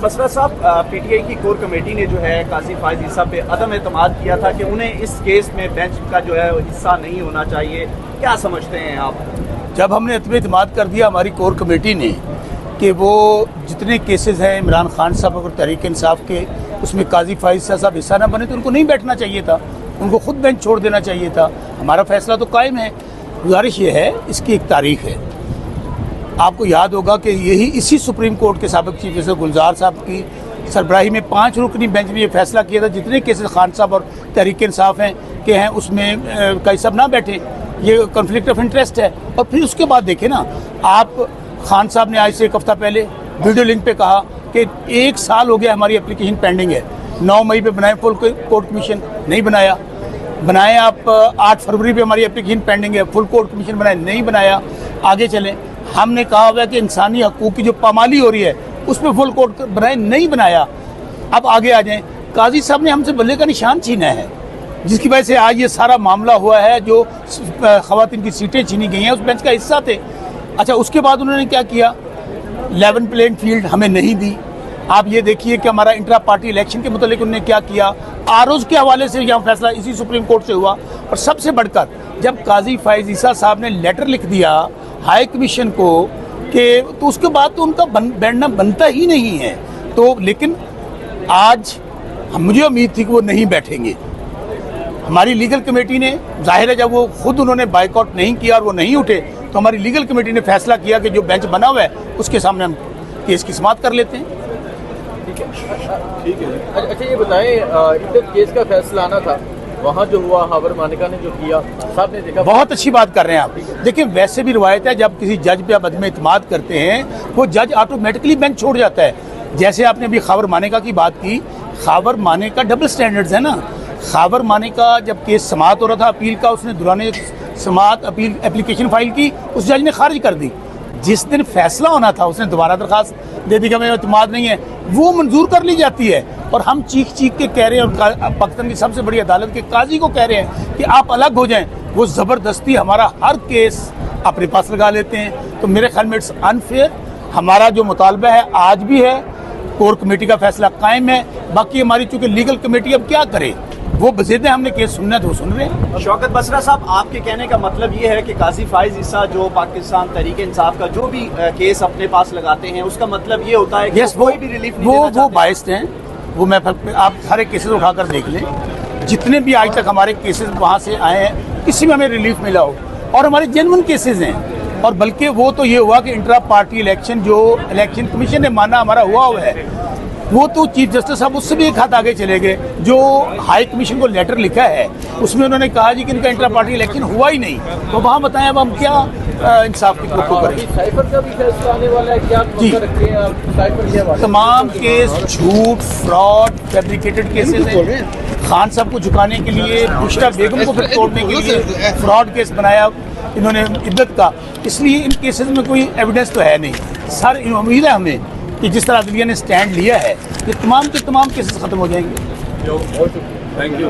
बसरा साहब, पीटीआई की core committee ने जो है काजी फायज ईसा पे अदम एतमाद किया था कि उन्हें इस केस में बेंच का जो है हिस्सा नहीं होना चाहिए, क्या समझते हैं आप? जब हमने अदम एतमाद कर दिया हमारी कोर कमेटी ने कि वो जितने केसेस हैं इमरान खान साहब और तहरीक इंसाफ के, उसमें काजी फायज ईसा साहब हिस्सा ना बने तो उनको नहीं बैठना चाहिए था, उनको खुद बेंच छोड़ देना चाहिए था। हमारा फैसला तो कायम है। गुजारिश ये है, इसकी एक तारीख है, आपको याद होगा कि यही इसी सुप्रीम कोर्ट के साबिक चीफ जस्टिस गुलजार साहब की सरबराही में 5 रुकनी बेंच ने ये फैसला किया था जितने केसेस खान साहब और तहरीक इंसाफ हैं उसमें कई सब ना बैठे, ये कॉन्फ्लिक्ट ऑफ इंटरेस्ट है। और फिर उसके बाद देखें ना आप, खान साहब ने आज से 1 हफ्ता पहले वीडियो लिंक पे कहा कि 1 साल हो गया हमारी एप्लीकेशन पेंडिंग है, 9 मई पे बनाए फुल कोर्ट कमीशन, नहीं बनाए आप 8 फरवरी पे हमारी एप्लीकेशन पेंडिंग है, फुल कोर्ट कमीशन बनाए, नहीं बनाया। आगे चलें, हमने कहा हुआ है कि इंसानी हकूक़ की जो पामाली हो रही है उस पर फुल कोर्ट बनाए, नहीं बनाया। अब आगे आ जाएं, काजी साहब ने हमसे बल्ले का निशान छीना है जिसकी वजह से आज ये सारा मामला हुआ है, जो ख़वातीन की सीटें छीनी गई हैं उस बेंच का हिस्सा थे। अच्छा, उसके बाद उन्होंने क्या किया, लेवल प्लेइंग फील्ड हमें नहीं दी। आप ये देखिए कि हमारा इंट्रा पार्टी इलेक्शन के मुतालिक उन्होंने क्या किया, आरोज़ के हवाले से यहाँ फैसला इसी सुप्रीम कोर्ट से हुआ। और सबसे बढ़कर जब काजी फायज ईसा साहब ने लेटर लिख दिया हाई कमीशन को कि, तो उसके बाद तो उनका बैठना बनता ही नहीं है। तो लेकिन आज मुझे उम्मीद थी कि वो नहीं बैठेंगे। हमारी लीगल कमेटी ने, जाहिर है जब वो खुद उन्होंने बाइकआउट नहीं किया और वो नहीं उठे तो हमारी लीगल कमेटी ने फैसला किया कि जो बेंच बना हुआ है उसके सामने हम केस की समाअत कर लेते हैं। ठीक है। अच्छा ये बताएं, इधर केस का फैसला आना था, वहाँ जो हुआ हावर मानिका ने जो किया, साहब ने देखा। बहुत अच्छी बात कर रहे हैं आप। देखिए वैसे भी रिवायत है, जब किसी जज पे आप अदम एतमाद करते हैं वो जज ऑटोमेटिकली बेंच छोड़ जाता है। जैसे आपने अभी खावर मानिका की बात की, खावर मानिका डबल स्टैंडर्ड्स है ना। खावर मानिका जब केस समाअत हो रहा था अपील का, उसने दुराने समाअत अपील एप्लीकेशन फाइल की, उस जज ने खारिज कर दी। जिस दिन फैसला होना था उसने दोबारा दरखास्त दे दी कि हमें एतमाद नहीं है, वो मंजूर कर ली जाती है। और हम चीख के कह रहे हैं, और पाकिस्तान की सबसे बड़ी अदालत के काजी को कह रहे हैं कि आप अलग हो जाएं, वो ज़बरदस्ती हमारा हर केस अपने पास लगा लेते हैं। तो मेरे ख्याल में इट्स अनफेयर। हमारा जो मुतालबा है आज भी है, कोर कमेटी का फैसला कायम है। बाकी हमारी चूँकि लीगल कमेटी अब क्या करे, वो बज़ेद हमने केस सुनना तो सुन रहे हैं। शौकत बसरा साहब, आपके कहने का मतलब ये है कि काजी फायज ईसा जो पाकिस्तान तहरीक इंसाफ का जो भी केस अपने पास लगाते हैं उसका मतलब ये होता है कि कोई भी रिलीफ नहीं देना चाहते? वो बाइस्ड हैं। वो मैं आप सारे केसेस उठाकर देख लें, जितने भी आज तक हमारे केसेस वहाँ से आए हैं किसी में हमें रिलीफ मिला हो, और हमारे जेन्युइन केसेस हैं। और बल्कि वो तो ये हुआ कि इंट्रा पार्टी इलेक्शन जो इलेक्शन कमीशन ने माना हमारा हुआ है, वो तो चीफ जस्टिस साहब उससे भी एक हाथ आगे चले गए। जो हाई कमीशन को लेटर लिखा है उसमें उन्होंने कहा जी कि इनका इंट्रा पार्टी इलेक्शन हुआ ही नहीं, तो वहाँ बताएं अब हम क्या इंसाफ की तवक्को करें। साइफर का भी फैसला आने वाला है, क्या रखते हैं आप? साइफर क्या तमाम केस झूठ, फ्रॉड, फैब्रिकेटेड केसेस हैं। खान साहब को झुकाने के लिए, बुशरा बेगम को फिर तोड़ने के लिए फ्रॉड केस बनाया इन्होंने इद्दत का, इसलिए इन केसेस में कोई एविडेंस तो है नहीं। सर उम्मीद है हमें कि जिस तरह अदलिया ने स्टैंड लिया है, ये तमाम के तमाम केसेस ख़त्म हो जाएंगे। Thank you.